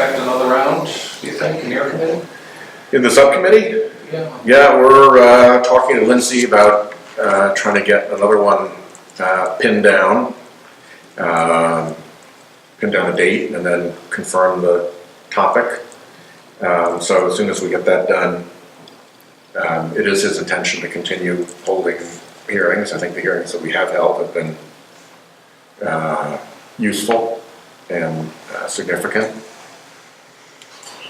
expect another round, do you think, in your committee? In the subcommittee? Yeah. Yeah, we're talking to Lindsay about trying to get another one pinned down a date, and then confirm the topic. So as soon as we get that done, it is his intention to continue holding hearings. I think the hearings that we have held have been useful and significant.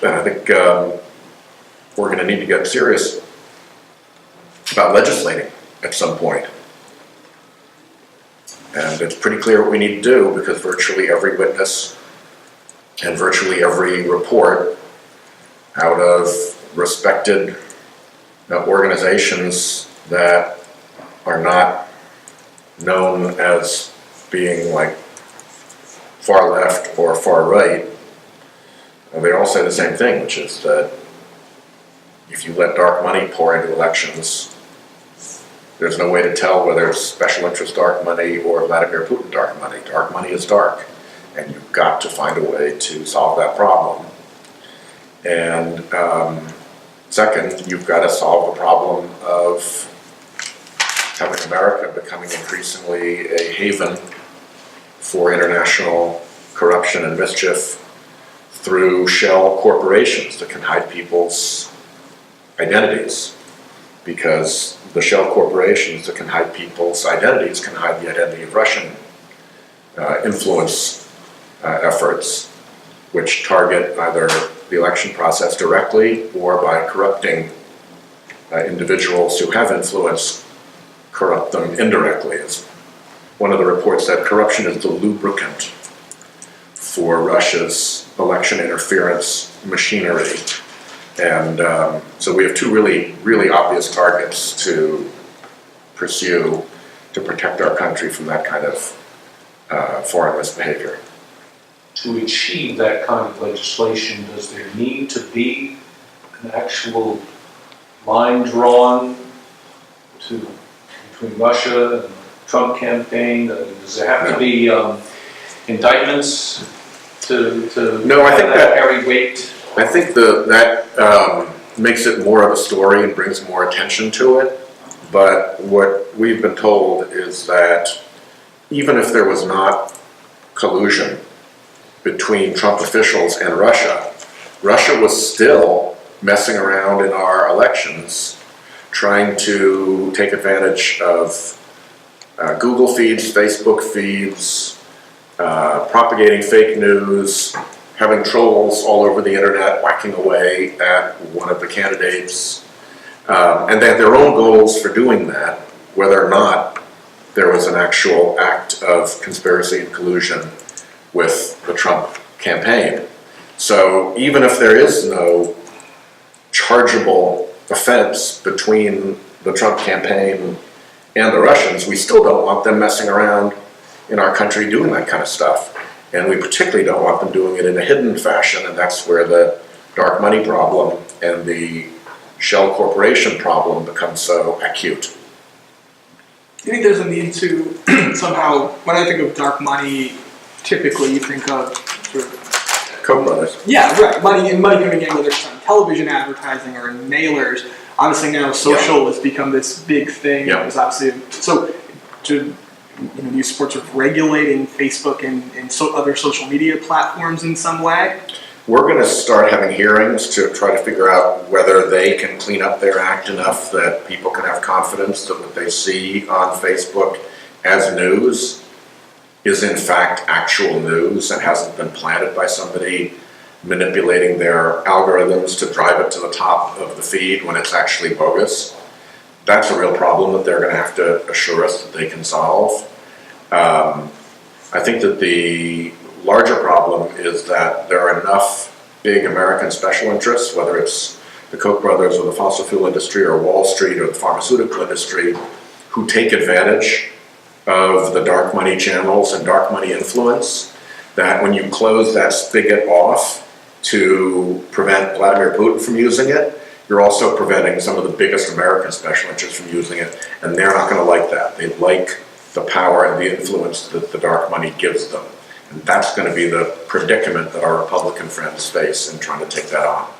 And I think we're going to need to get serious about legislating at some point. And it's pretty clear what we need to do, because virtually every witness and virtually every report out of respected organizations that are not known as being like far left or far right, they all say the same thing, which is that if you let dark money pour into elections, there's no way to tell whether it's special interest dark money or Vladimir Putin dark money. Dark money is dark, and you've got to find a way to solve that problem. And second, you've got to solve the problem of having America becoming increasingly a haven for international corruption and mischief through shell corporations that can hide people's identities. Because the shell corporations that can hide people's identities can hide the identity of Russian influence efforts, which target either the election process directly or by corrupting individuals who have influence, corrupt them indirectly. As one of the reports said, corruption is the lubricant for Russia's election interference machinery. And so we have two really, really obvious targets to pursue to protect our country from that kind of foreign misbehavior. To achieve that kind of legislation, does there need to be an actual line drawn between Russia and the Trump campaign? Does there have to be indictments to No, I think that carry weight? I think that makes it more of a story and brings more attention to it. But what we've been told is that even if there was not collusion between Trump officials and Russia, Russia was still messing around in our elections, trying to take advantage of Google feeds, Facebook feeds, propagating fake news, having trolls all over the internet whacking away at one of the candidates. And they had their own goals for doing that, whether or not there was an actual act of conspiracy and collusion with the Trump campaign. So even if there is no chargeable offense between the Trump campaign and the Russians, we still don't want them messing around in our country doing that kind of stuff. And we particularly don't want them doing it in a hidden fashion, and that's where the dark money problem and the shell corporation problem becomes so acute. Do you think there's a need to somehow, when I think of dark money, typically you think of sort of Koch brothers. Yeah, right. Money coming in, whether it's on television advertising or in mailers. Obviously now social has become this big thing. Yeah. It's obviously so to do you support sort of regulating Facebook and other social media platforms in some way? We're going to start having hearings to try to figure out whether they can clean up their act enough that people can have confidence that what they see on Facebook as news is in fact actual news and hasn't been planted by somebody manipulating their algorithms to drive it to the top of the feed when it's actually bogus. That's a real problem that they're going to have to assure us that they can solve. I think that the larger problem is that there are enough big American special interests, whether it's the Koch brothers or the fossil fuel industry or Wall Street or the pharmaceutical industry, who take advantage of the dark money channels and dark money influence, that when you close that spigot off to prevent Vladimir Putin from using it, you're also preventing some of the biggest American special interests from using it, and they're not going to like that. They like the power and the influence that the dark money gives them. And that's going to be the predicament that our Republican friends face in trying to take that on.